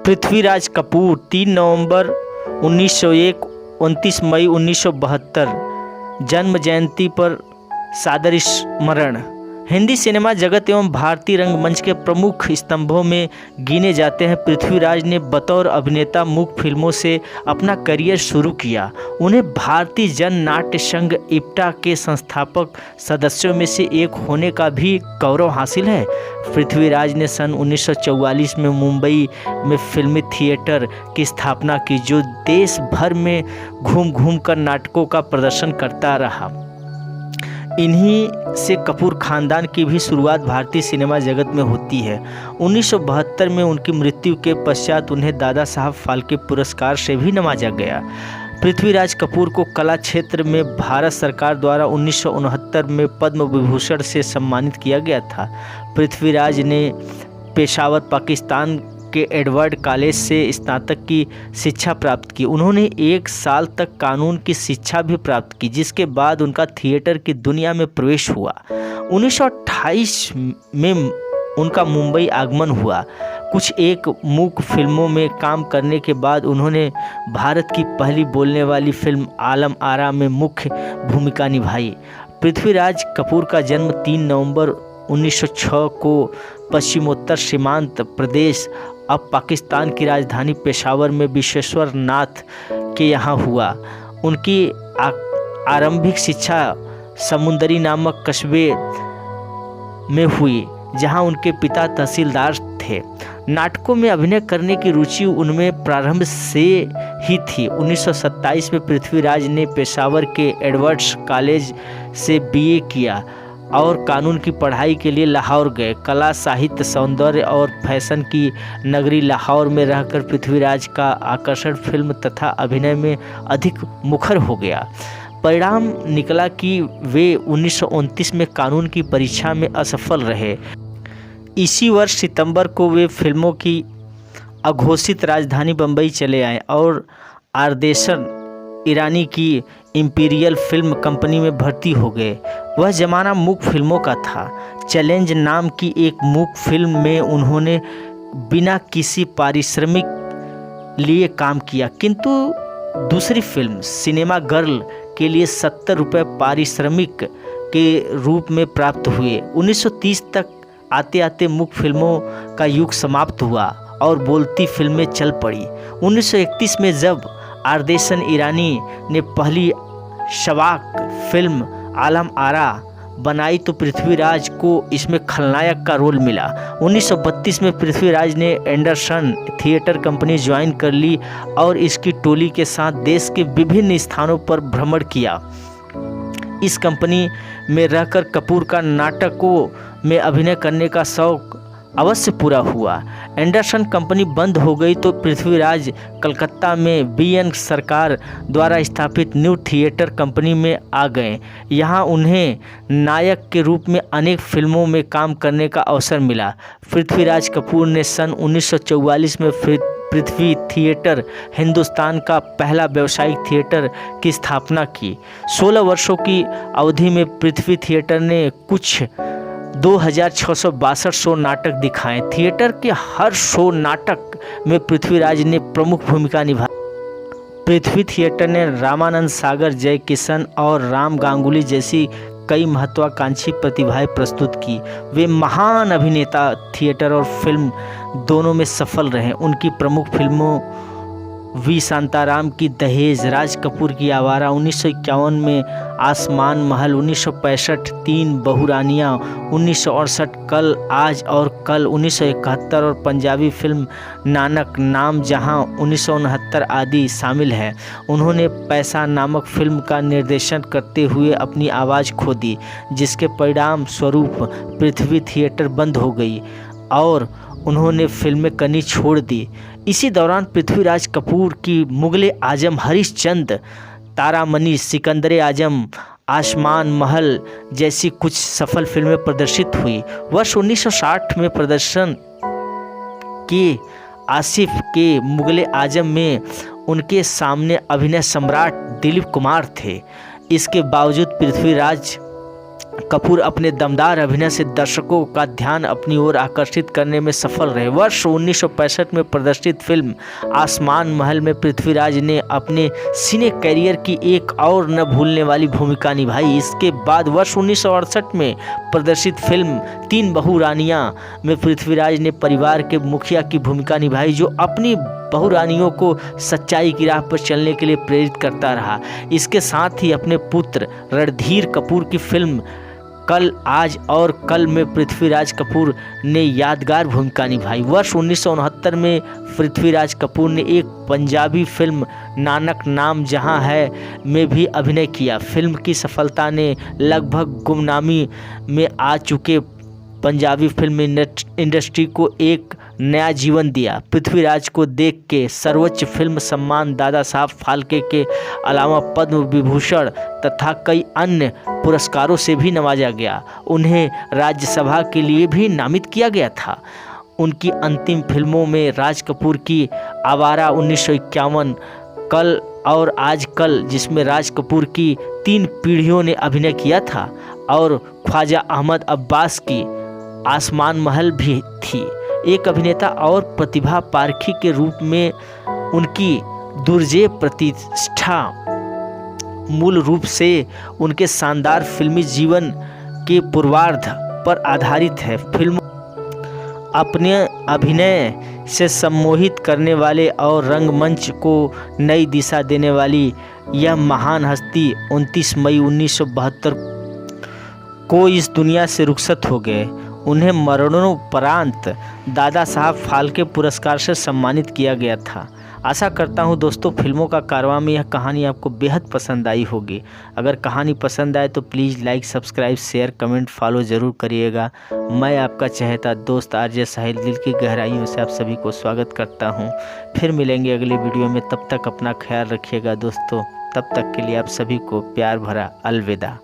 पृथ्वीराज कपूर 3 नवंबर 1901 29 मई 1972 जन्म जयंती पर सादर स्मरण। हिंदी सिनेमा जगत एवं भारतीय रंगमंच के प्रमुख स्तंभों में गिने जाते हैं। पृथ्वीराज ने बतौर अभिनेता मुख्य फिल्मों से अपना करियर शुरू किया। उन्हें भारतीय जन नाट्य संघ इप्टा के संस्थापक सदस्यों में से एक होने का भी गौरव हासिल है। पृथ्वीराज ने सन 1944 में मुंबई में फिल्मी थिएटर की स्थापना की, जो देश भर में घूम घूम कर नाटकों का प्रदर्शन करता रहा। इन्हीं से कपूर खानदान की भी शुरुआत भारतीय सिनेमा जगत में होती है। 1972 में उनकी मृत्यु के पश्चात उन्हें दादा साहब फाल्के पुरस्कार से भी नवाजा गया। पृथ्वीराज कपूर को कला क्षेत्र में भारत सरकार द्वारा 1969 में पद्म विभूषण से सम्मानित किया गया था। पृथ्वीराज ने पेशावर पाकिस्तान के एडवर्ड कॉलेज से स्नातक की शिक्षा प्राप्त की। उन्होंने 1 साल तक कानून की शिक्षा भी प्राप्त की, जिसके बाद उनका थिएटर की दुनिया में प्रवेश हुआ। 1928 में उनका मुंबई आगमन हुआ। कुछ एक मूक फिल्मों में काम करने के बाद उन्होंने भारत की पहली बोलने वाली फिल्म आलम आरा में मुख्य भूमिका निभाई। पृथ्वीराज कपूर का जन्म 3 नवंबर 1906 को पश्चिमोत्तर सीमांत प्रदेश अब पाकिस्तान की राजधानी पेशावर में विश्वेश्वर नाथ के यहाँ हुआ। उनकी आरंभिक शिक्षा समुंदरी नामक कस्बे में हुई, जहाँ उनके पिता तहसीलदार थे। नाटकों में अभिनय करने की रुचि उनमें प्रारंभ से ही थी। 1927 में पृथ्वीराज ने पेशावर के एडवर्ड्स कॉलेज से बीए किया और कानून की पढ़ाई के लिए लाहौर गए। कला, साहित्य, सौंदर्य और फैशन की नगरी लाहौर में रहकर पृथ्वीराज का आकर्षण फिल्म तथा अभिनय में अधिक मुखर हो गया। परिणाम निकला कि वे 1929 में कानून की परीक्षा में असफल रहे। इसी वर्ष सितंबर को वे फिल्मों की अघोषित राजधानी बम्बई चले आए और आरदेशन ईरानी की इंपीरियल फिल्म कंपनी में भर्ती हो गए। वह ज़माना मूक फिल्मों का था। चैलेंज नाम की एक मूक फिल्म में उन्होंने बिना किसी पारिश्रमिक लिए काम किया, किंतु दूसरी फिल्म सिनेमा गर्ल के लिए 70 रुपये पारिश्रमिक के रूप में प्राप्त हुए। 1930 तक आते आते मूक फिल्मों का युग समाप्त हुआ और बोलती फिल्में चल पड़ी। 1931 में जब आरदेशन ईरानी ने पहली शवाक फिल्म आलम आरा बनाई तो पृथ्वीराज को इसमें खलनायक का रोल मिला। 1932 में पृथ्वीराज ने एंडरसन थिएटर कंपनी ज्वाइन कर ली और इसकी टोली के साथ देश के विभिन्न स्थानों पर भ्रमण किया। इस कंपनी में रहकर कपूर का नाटकों में अभिनय करने का शौक अवश्य पूरा हुआ। एंडरसन कंपनी बंद हो गई तो पृथ्वीराज कलकत्ता में बीएन सरकार द्वारा स्थापित न्यू थिएटर कंपनी में आ गए। यहाँ उन्हें नायक के रूप में अनेक फिल्मों में काम करने का अवसर मिला। पृथ्वीराज कपूर ने सन 1944 में पृथ्वी थिएटर हिंदुस्तान का पहला व्यावसायिक थिएटर की स्थापना की। 16 वर्षों की अवधि में पृथ्वी थिएटर ने कुछ 2662 शो नाटक दिखाए। थिएटर के हर शो नाटक में पृथ्वीराज ने प्रमुख भूमिका निभाई। पृथ्वी थिएटर ने रामानंद सागर, जय किशन और राम गांगुली जैसी कई महत्वाकांक्षी प्रतिभाएं प्रस्तुत की। वे महान अभिनेता थिएटर और फिल्म दोनों में सफल रहे। उनकी प्रमुख फिल्मों वी शांताराम की दहेज, राज कपूर की आवारा, 1951 में आसमान महल, 1965 तीन बहुरानियाँ, 1968 कल आज और कल, 1971 और पंजाबी फिल्म नानक नाम जहां 1969 आदि शामिल है। उन्होंने पैसा नामक फिल्म का निर्देशन करते हुए अपनी आवाज़ खो दी, जिसके परिणाम स्वरूप पृथ्वी थिएटर बंद हो गई और उन्होंने फिल्में करनी छोड़ दी। इसी दौरान पृथ्वीराज कपूर की मुगले आजम, हरिश्चंद्र, तारामणि, सिकंदर आजम, आसमान महल जैसी कुछ सफल फिल्में प्रदर्शित हुई। वर्ष 1960 में प्रदर्शन के आसिफ के मुगले आजम में उनके सामने अभिनय सम्राट दिलीप कुमार थे। इसके बावजूद पृथ्वीराज कपूर अपने दमदार अभिनय से दर्शकों का ध्यान अपनी ओर आकर्षित करने में सफल रहे। वर्ष 1965 में प्रदर्शित फिल्म आसमान महल में पृथ्वीराज ने अपने सिने करियर की एक और न भूलने वाली भूमिका निभाई। इसके बाद वर्ष 1968 में प्रदर्शित फिल्म तीन बहू रानियां में पृथ्वीराज ने परिवार के मुखिया की भूमिका निभाई, जो अपनी बहू रानियों को सच्चाई की राह पर चलने के लिए प्रेरित करता रहा। इसके साथ ही अपने पुत्र रणधीर कपूर की फिल्म कल आज और कल में पृथ्वीराज कपूर ने यादगार भूमिका निभाई। वर्ष 1969 में पृथ्वीराज कपूर ने एक पंजाबी फिल्म नानक नाम जहां है में भी अभिनय किया। फिल्म की सफलता ने लगभग गुमनामी में आ चुके पंजाबी फिल्म इंडस्ट्री को एक नया जीवन दिया। पृथ्वीराज को देख के सर्वोच्च फिल्म सम्मान दादा साहब फाल्के के अलावा पद्म विभूषण तथा कई अन्य पुरस्कारों से भी नवाजा गया। उन्हें राज्यसभा के लिए भी नामित किया गया था। उनकी अंतिम फिल्मों में राज कपूर की आवारा 1951, कल और आज कल जिसमें राज कपूर की 3 पीढ़ियों ने अभिनय किया था, और ख्वाजा अहमद अब्बास की आसमान महल भी थी। एक अभिनेता और प्रतिभा पारखी के रूप में उनकी दुर्जेय प्रतिष्ठा मूल रूप से उनके शानदार फिल्मी जीवन के पूर्वार्ध पर आधारित है। फिल्म अपने अभिनय से सम्मोहित करने वाले और रंगमंच को नई दिशा देने वाली यह महान हस्ती 29 मई 1972 को इस दुनिया से रुखसत हो गए। उन्हें मरणोपरांत दादा साहब फाल्के पुरस्कार से सम्मानित किया गया था। आशा करता हूं दोस्तों फिल्मों का कारवां में यह कहानी आपको बेहद पसंद आई होगी। अगर कहानी पसंद आए तो please like, subscribe, share, comment, follow ज़रूर करिएगा। मैं आपका चहेता दोस्त आरजे साहिल दिल की गहराइयों से आप सभी को स्वागत करता हूं। फिर मिलेंगे अगले वीडियो में, तब तक अपना ख्याल रखिएगा दोस्तों। तब तक के लिए आप सभी को प्यार भरा अलविदा।